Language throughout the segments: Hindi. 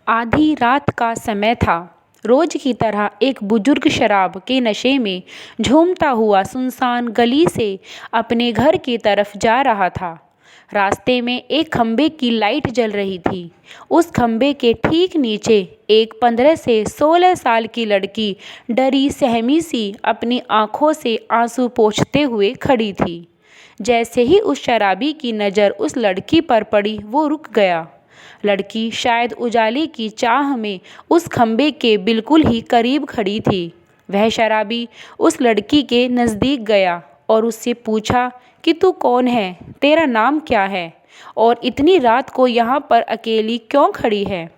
आधी रात का समय था। रोज की तरह एक बुजुर्ग शराब के नशे में झूमता हुआ सुनसान गली से अपने घर की तरफ जा रहा था। रास्ते में एक खंबे की लाइट जल रही थी। उस खंबे के ठीक नीचे एक 15 से 16 साल की लड़की डरी सहमी सी अपनी आंखों से आंसू पोंछते हुए खड़ी थी। जैसे ही उस शराबी की नज़र उस लड़की पर पड़ी, वो रुक गया। लड़की शायद उजाले की चाह में उस खंबे के बिल्कुल ही करीब खड़ी थी। वह शराबी उस लड़की के नज़दीक गया और उससे पूछा कि तू कौन है, तेरा नाम क्या है और इतनी रात को यहाँ पर अकेली क्यों खड़ी है।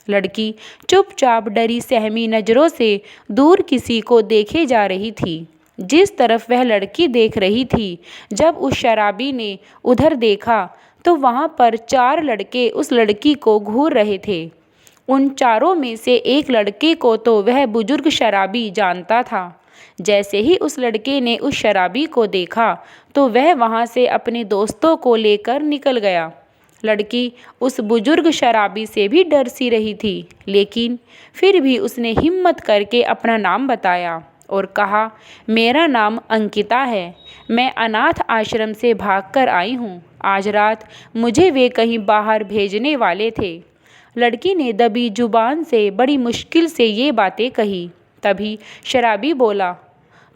लड़की चुपचाप डरी सहमी नज़रों से दूर किसी को देखे जा रही थी। जिस तरफ वह लड़की देख रही थी, जब उस शराबी ने उधर देखा तो वहाँ पर 4 लड़के उस लड़की को घूर रहे थे। उन चारों में से एक लड़के को तो वह बुजुर्ग शराबी जानता था। जैसे ही उस लड़के ने उस शराबी को देखा तो वह वहाँ से अपने दोस्तों को लेकर निकल गया। लड़की उस बुजुर्ग शराबी से भी डर सी रही थी, लेकिन फिर भी उसने हिम्मत करके अपना नाम बताया और कहा, मेरा नाम अंकिता है, मैं अनाथ आश्रम से भागकर आई हूँ। आज रात मुझे वे कहीं बाहर भेजने वाले थे। लड़की ने दबी जुबान से बड़ी मुश्किल से ये बातें कही। तभी शराबी बोला,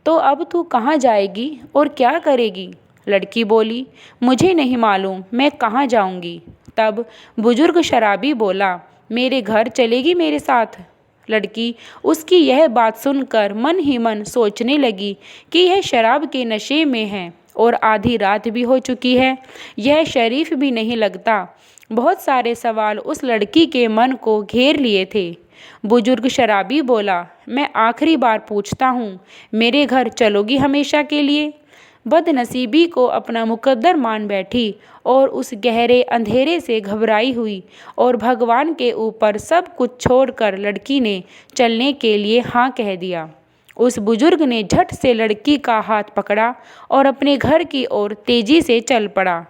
तो अब तू कहाँ जाएगी और क्या करेगी। लड़की बोली, मुझे नहीं मालूम मैं कहाँ जाऊँगी। तब बुजुर्ग शराबी बोला, मेरे घर चलेगी मेरे साथ। लड़की उसकी यह बात सुनकर मन ही मन सोचने लगी कि यह शराब के नशे में है और आधी रात भी हो चुकी है, यह शरीफ भी नहीं लगता। बहुत सारे सवाल उस लड़की के मन को घेर लिए थे। बुजुर्ग शराबी बोला, मैं आखिरी बार पूछता हूँ, मेरे घर चलोगी हमेशा के लिए। बदनसीबी को अपना मुकद्दर मान बैठी और उस गहरे अंधेरे से घबराई हुई और भगवान के ऊपर सब कुछ छोड़कर लड़की ने चलने के लिए हाँ कह दिया। उस बुजुर्ग ने झट से लड़की का हाथ पकड़ा और अपने घर की ओर तेजी से चल पड़ा।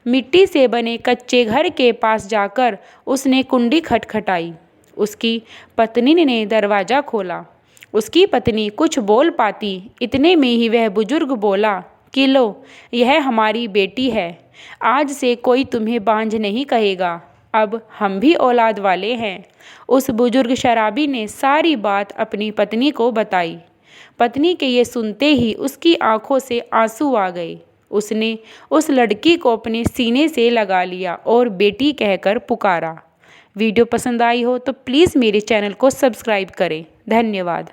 मिट्टी से बने कच्चे घर के पास जाकर उसने कुंडी खटखटाई। उसकी पत्नी ने दरवाज़ा खोला। उसकी पत्नी कुछ बोल पाती, इतने में ही वह बुजुर्ग बोला कि लो, यह हमारी बेटी है, आज से कोई तुम्हें बांझ नहीं कहेगा, अब हम भी औलाद वाले हैं। उस बुजुर्ग शराबी ने सारी बात अपनी पत्नी को बताई। पत्नी के ये सुनते ही उसकी आंखों से आंसू आ गए। उसने उस लड़की को अपने सीने से लगा लिया और बेटी कहकर पुकारा। वीडियो पसंद आई हो तो प्लीज़ मेरे चैनल को सब्सक्राइब करें। धन्यवाद।